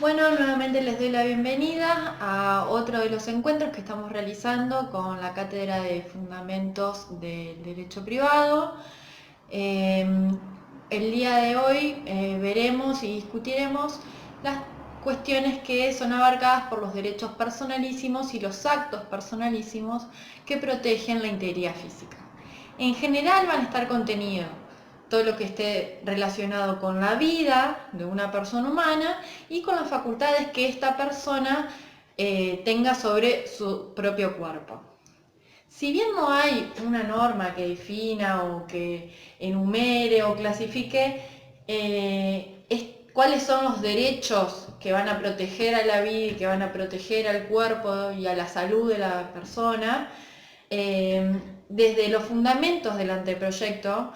Bueno, nuevamente les doy la bienvenida a otro de los encuentros que estamos realizando con la Cátedra de Fundamentos del Derecho Privado. Eh, el día de hoy veremos y discutiremos las cuestiones que son abarcadas por los derechos personalísimos y los actos personalísimos que protegen la integridad física. En general van a estar contenidos todo lo que esté relacionado con la vida de una persona humana y con las facultades que esta persona tenga sobre su propio cuerpo. Si bien no hay una norma que defina o que enumere o clasifique cuáles son los derechos que van a proteger a la vida y que van a proteger al cuerpo y a la salud de la persona, desde los fundamentos del anteproyecto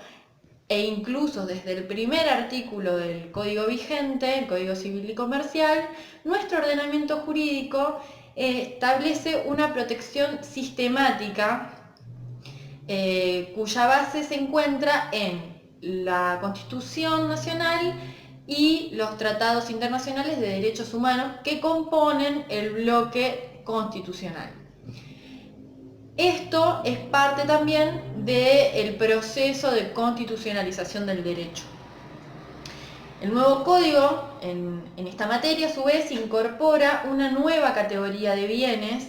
e incluso desde el primer artículo del Código vigente, el Código Civil y Comercial, nuestro ordenamiento jurídico establece una protección sistemática cuya base se encuentra en la Constitución Nacional y los tratados internacionales de derechos humanos que componen el bloque constitucional. Esto es parte también del proceso de constitucionalización del derecho. El nuevo código en esta materia, a su vez, incorpora una nueva categoría de bienes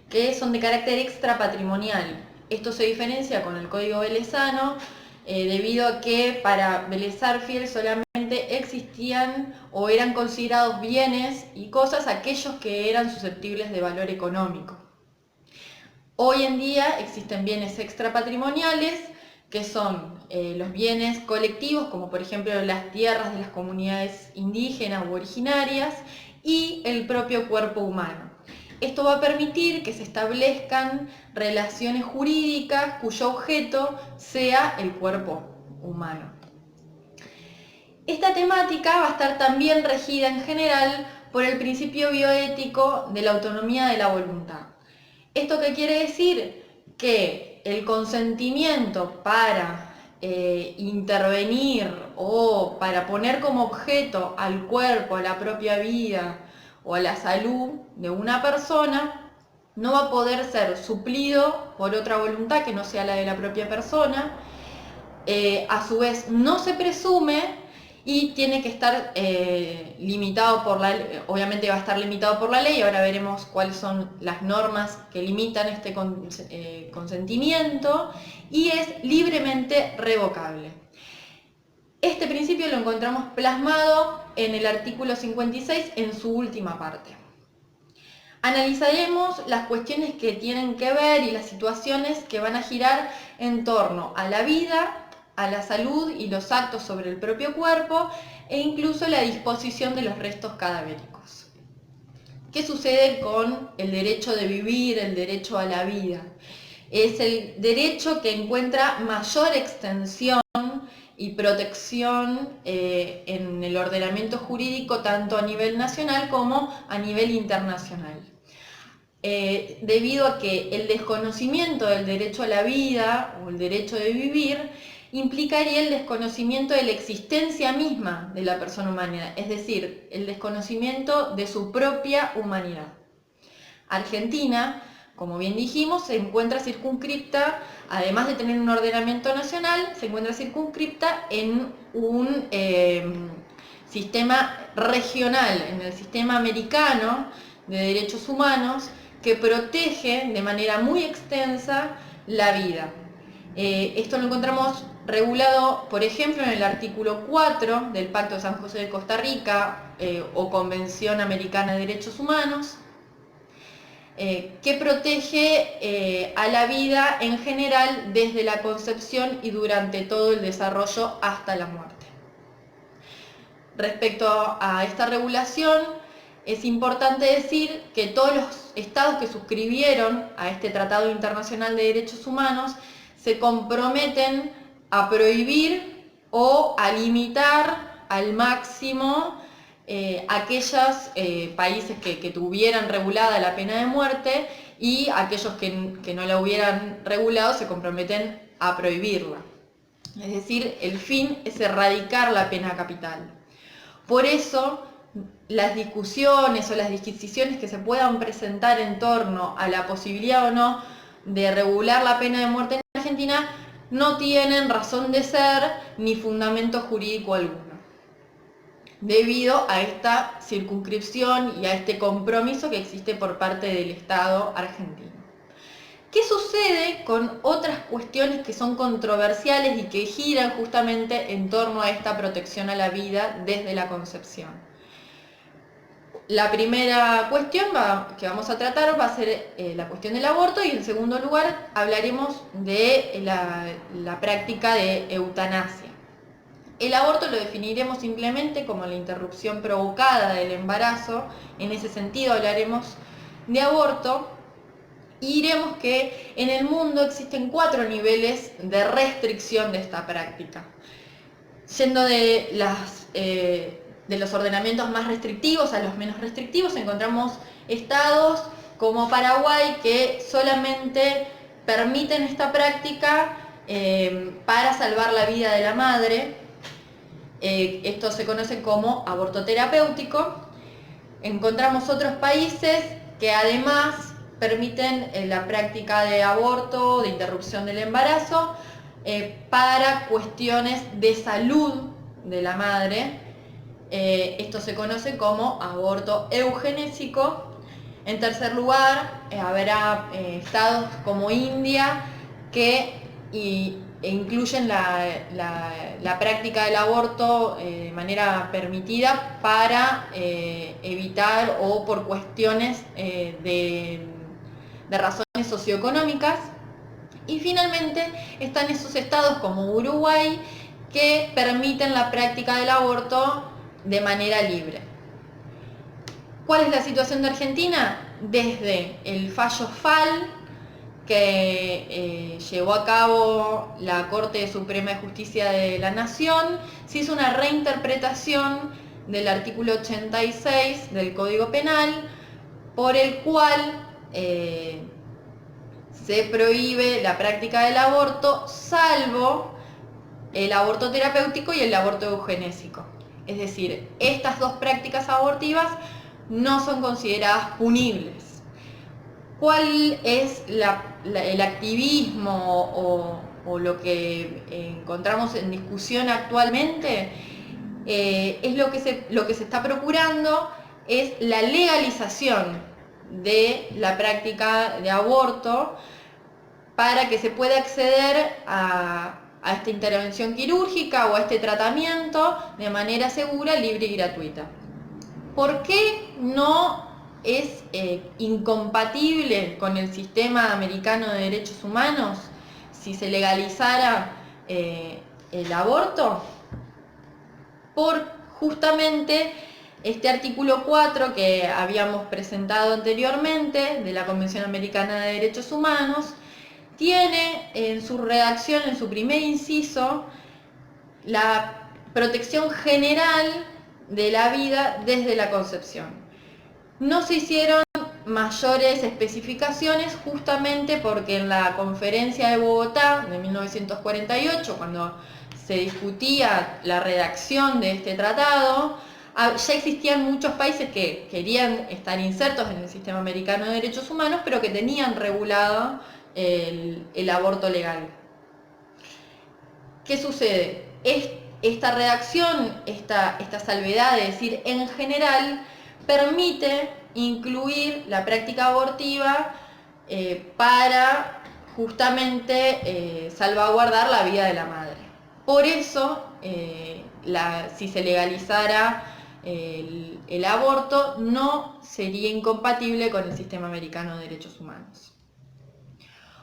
que son de carácter extrapatrimonial. Esto se diferencia con el código velezano debido a que para Vélez Sarsfield solamente existían o eran considerados bienes y cosas aquellos que eran susceptibles de valor económico. Hoy en día existen bienes extrapatrimoniales, que son los bienes colectivos, como por ejemplo las tierras de las comunidades indígenas u originarias, y el propio cuerpo humano. Esto va a permitir que se establezcan relaciones jurídicas cuyo objeto sea el cuerpo humano. Esta temática va a estar también regida en general por el principio bioético de la autonomía de la voluntad. ¿Esto qué quiere decir? Que el consentimiento para intervenir o para poner como objeto al cuerpo, a la propia vida o a la salud de una persona no va a poder ser suplido por otra voluntad que no sea la de la propia persona. A su vez no se presume y tiene que estar limitado por la ley. Obviamente va a estar limitado por la ley. Ahora veremos cuáles son las normas que limitan este consentimiento, y es libremente revocable. Este principio lo encontramos plasmado en el artículo 56 en su última parte. Analizaremos las cuestiones que tienen que ver y las situaciones que van a girar en torno a la vida, a la salud y los actos sobre el propio cuerpo e incluso la disposición de los restos cadavéricos. ¿Qué sucede con el derecho de vivir, el derecho a la vida? Es el derecho que encuentra mayor extensión y protección en el ordenamiento jurídico tanto a nivel nacional como a nivel internacional. Debido a que el desconocimiento del derecho a la vida o el derecho de vivir implicaría el desconocimiento de la existencia misma de la persona humana, es decir, el desconocimiento de su propia humanidad. Argentina, como bien dijimos, se encuentra circunscripta, además de tener un ordenamiento nacional, se encuentra circunscripta en un sistema regional, en el sistema americano de derechos humanos, que protege de manera muy extensa la vida. Esto lo encontramos regulado, por ejemplo, en el artículo 4 del Pacto de San José de Costa Rica o Convención Americana de Derechos Humanos, que protege a la vida en general desde la concepción y durante todo el desarrollo hasta la muerte. Respecto a esta regulación, es importante decir que todos los estados que suscribieron a este Tratado Internacional de Derechos Humanos se comprometen a prohibir o a limitar al máximo aquellos países que tuvieran regulada la pena de muerte, y aquellos que no la hubieran regulado se comprometen a prohibirla. Es decir, el fin es erradicar la pena capital. Por eso las discusiones o las disquisiciones que se puedan presentar en torno a la posibilidad o no de regular la pena de muerte en Argentina no tienen razón de ser ni fundamento jurídico alguno, debido a esta circunscripción y a este compromiso que existe por parte del Estado argentino. ¿Qué sucede con otras cuestiones que son controversiales y que giran justamente en torno a esta protección a la vida desde la concepción? La primera cuestión que vamos a tratar va a ser la cuestión del aborto, y en segundo lugar hablaremos de la práctica de eutanasia. El aborto lo definiremos simplemente como la interrupción provocada del embarazo. En ese sentido hablaremos de aborto y diremos que en el mundo existen 4 niveles de restricción de esta práctica, yendo de los ordenamientos más restrictivos a los menos restrictivos. Encontramos estados como Paraguay que solamente permiten esta práctica para salvar la vida de la madre. Esto se conoce como aborto terapéutico. Encontramos otros países que además permiten la práctica de aborto, de interrupción del embarazo, para cuestiones de salud de la madre. Esto se conoce como aborto eugenésico. En tercer lugar, habrá estados como India que incluyen la práctica del aborto de manera permitida para evitar o por cuestiones de razones socioeconómicas. Y finalmente están esos estados como Uruguay que permiten la práctica del aborto de manera libre. ¿Cuál es la situación de Argentina? Desde el fallo FAL que llevó a cabo la Corte Suprema de Justicia de la Nación, se hizo una reinterpretación del artículo 86 del Código Penal, por el cual se prohíbe la práctica del aborto, salvo el aborto terapéutico y el aborto eugenésico. Es decir, estas 2 prácticas abortivas no son consideradas punibles. ¿Cuál es el activismo o lo que encontramos en discusión actualmente? Es lo que se está procurando es la legalización de la práctica de aborto para que se pueda acceder a esta intervención quirúrgica o a este tratamiento de manera segura, libre y gratuita. ¿Por qué no es incompatible con el sistema americano de derechos humanos si se legalizara el aborto? Por justamente este artículo 4 que habíamos presentado anteriormente de la Convención Americana de Derechos Humanos, tiene en su redacción, en su primer inciso, la protección general de la vida desde la concepción. No se hicieron mayores especificaciones justamente porque en la conferencia de Bogotá de 1948, cuando se discutía la redacción de este tratado, ya existían muchos países que querían estar insertos en el sistema americano de derechos humanos, pero que tenían regulado el aborto legal. ¿Qué sucede? Esta redacción, esta salvedad de decir en general, permite incluir la práctica abortiva para justamente salvaguardar la vida de la madre. Por eso, si se legalizara el aborto, no sería incompatible con el sistema americano de derechos humanos.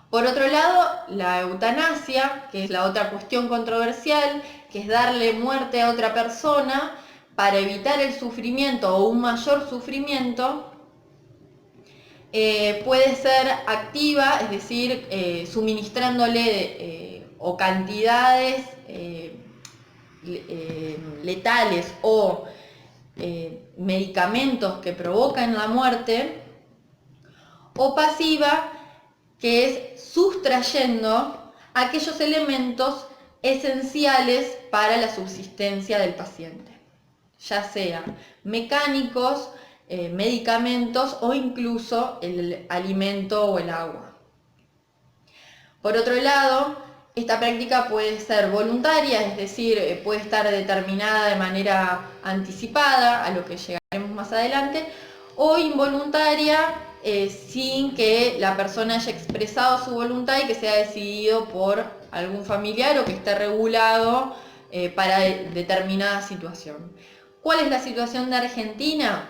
Por otro lado, la eutanasia, que es la otra cuestión controversial, que es darle muerte a otra persona para evitar el sufrimiento o un mayor sufrimiento, puede ser activa, es decir, suministrándole o cantidades letales o medicamentos que provocan la muerte, o pasiva, que es sustrayendo aquellos elementos esenciales para la subsistencia del paciente. ya sea mecánicos, medicamentos o incluso el alimento o el agua. Por otro lado, esta práctica puede ser voluntaria, es decir, puede estar determinada de manera anticipada, a lo que llegaremos más adelante, o involuntaria, sin que la persona haya expresado su voluntad y que sea decidido por algún familiar o que esté regulado para determinada situación. ¿Cuál es la situación de Argentina?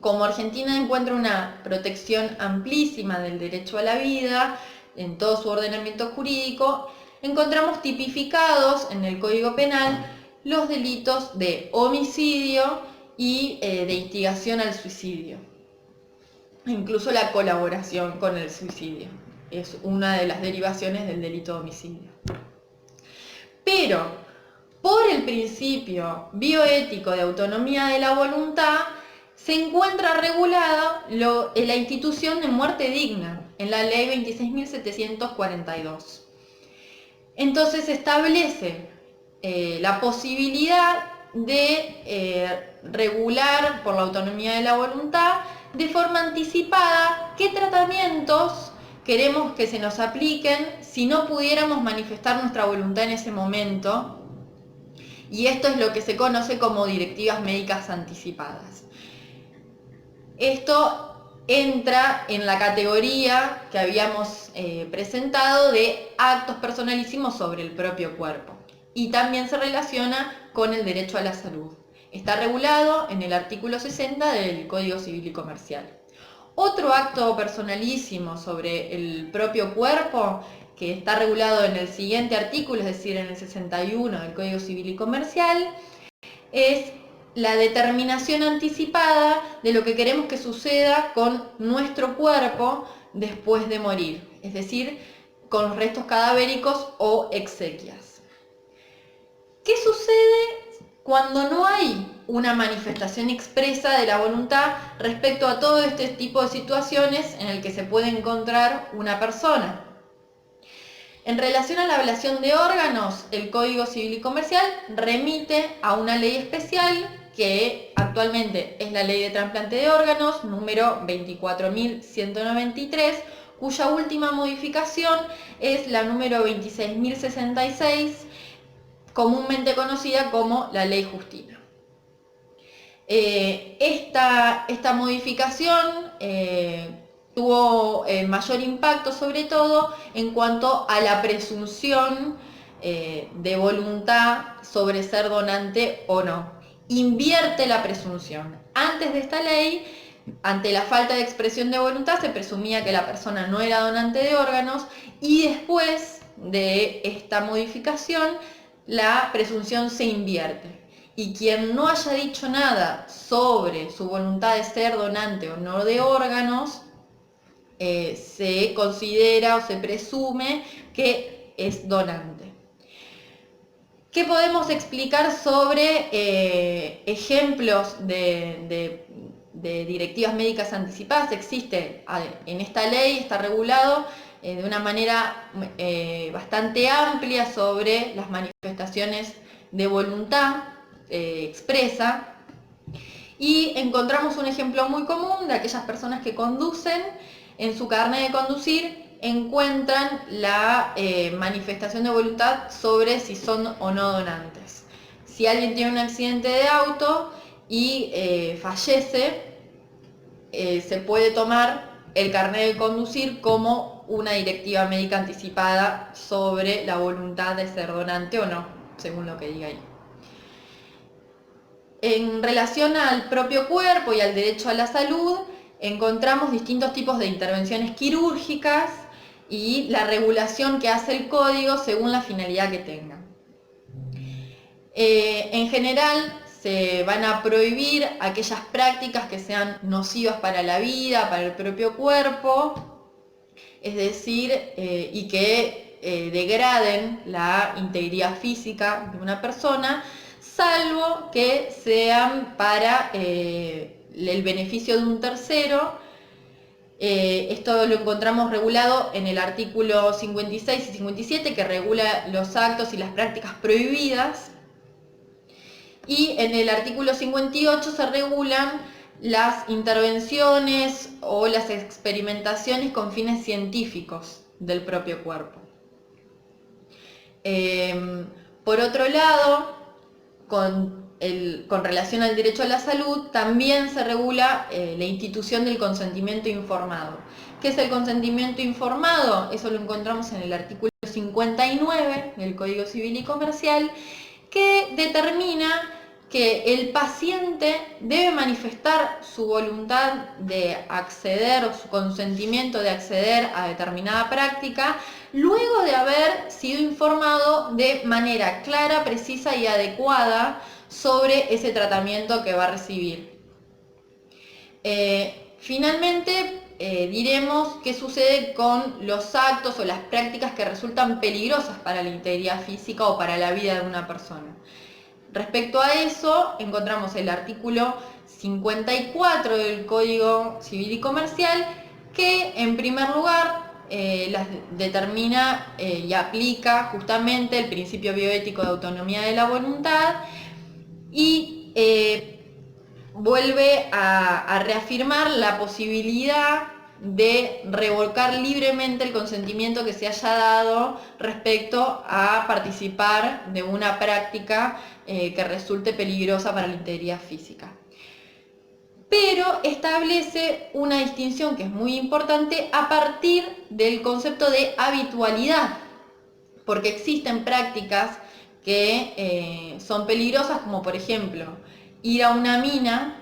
Como Argentina encuentra una protección amplísima del derecho a la vida en todo su ordenamiento jurídico, encontramos tipificados en el Código Penal los delitos de homicidio y de instigación al suicidio. Incluso la colaboración con el suicidio es una de las derivaciones del delito de homicidio. Pero por el principio bioético de autonomía de la voluntad, se encuentra regulada la institución de muerte digna en la ley 26.742. Entonces establece la posibilidad de regular por la autonomía de la voluntad de forma anticipada qué tratamientos queremos que se nos apliquen si no pudiéramos manifestar nuestra voluntad en ese momento. Y esto es lo que se conoce como directivas médicas anticipadas. Esto entra en la categoría que habíamos presentado de actos personalísimos sobre el propio cuerpo y también se relaciona con el derecho a la salud. Está regulado en el artículo 60 del Código Civil y Comercial. Otro acto personalísimo sobre el propio cuerpo que está regulado en el siguiente artículo, es decir, en el 61 del Código Civil y Comercial, es la determinación anticipada de lo que queremos que suceda con nuestro cuerpo después de morir, es decir, con los restos cadavéricos o exequias. ¿Qué sucede cuando no hay una manifestación expresa de la voluntad respecto a todo este tipo de situaciones en el que se puede encontrar una persona? En relación a la ablación de órganos, el Código Civil y Comercial remite a una ley especial que actualmente es la Ley de Trasplante de Órganos, número 24.193, cuya última modificación es la número 26.066, comúnmente conocida como la Ley Justina. Esta modificación tuvo mayor impacto sobre todo en cuanto a la presunción de voluntad sobre ser donante o no. Invierte la presunción. Antes de esta ley, ante la falta de expresión de voluntad, se presumía que la persona no era donante de órganos y después de esta modificación, la presunción se invierte. Y quien no haya dicho nada sobre su voluntad de ser donante o no de órganos, se considera o se presume que es donante. ¿Qué podemos explicar sobre ejemplos de directivas médicas anticipadas? Existe en esta ley, está regulado de una manera bastante amplia sobre las manifestaciones de voluntad expresa, y encontramos un ejemplo muy común de aquellas personas que conducen. En su carnet de conducir encuentran la manifestación de voluntad sobre si son o no donantes. Si alguien tiene un accidente de auto y fallece, se puede tomar el carnet de conducir como una directiva médica anticipada sobre la voluntad de ser donante o no, según lo que diga ahí. En relación al propio cuerpo y al derecho a la salud, encontramos distintos tipos de intervenciones quirúrgicas y la regulación que hace el código según la finalidad que tenga. En general, se van a prohibir aquellas prácticas que sean nocivas para la vida, para el propio cuerpo, es decir, y que degraden la integridad física de una persona, salvo que sean para el beneficio de un tercero. Esto lo encontramos regulado en el artículo 56 y 57, que regula los actos y las prácticas prohibidas. Y en el artículo 58 se regulan las intervenciones o las experimentaciones con fines científicos del propio cuerpo. Por otro lado, con relación al derecho a la salud, también se regula la institución del consentimiento informado. ¿Qué es el consentimiento informado? Eso lo encontramos en el artículo 59 del Código Civil y Comercial, que determina que el paciente debe manifestar su voluntad de acceder o su consentimiento de acceder a determinada práctica luego de haber sido informado de manera clara, precisa y adecuada sobre ese tratamiento que va a recibir. Finalmente, diremos qué sucede con los actos o las prácticas que resultan peligrosas para la integridad física o para la vida de una persona. Respecto a eso, encontramos el artículo 54 del Código Civil y Comercial, que en primer lugar las determina y aplica justamente el principio bioético de autonomía de la voluntad y vuelve a reafirmar la posibilidad de revocar libremente el consentimiento que se haya dado respecto a participar de una práctica que resulte peligrosa para la integridad física. Pero establece una distinción que es muy importante a partir del concepto de habitualidad, porque existen prácticas que son peligrosas, como por ejemplo ir a una mina,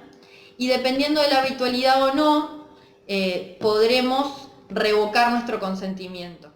y dependiendo de la habitualidad o no, podremos revocar nuestro consentimiento.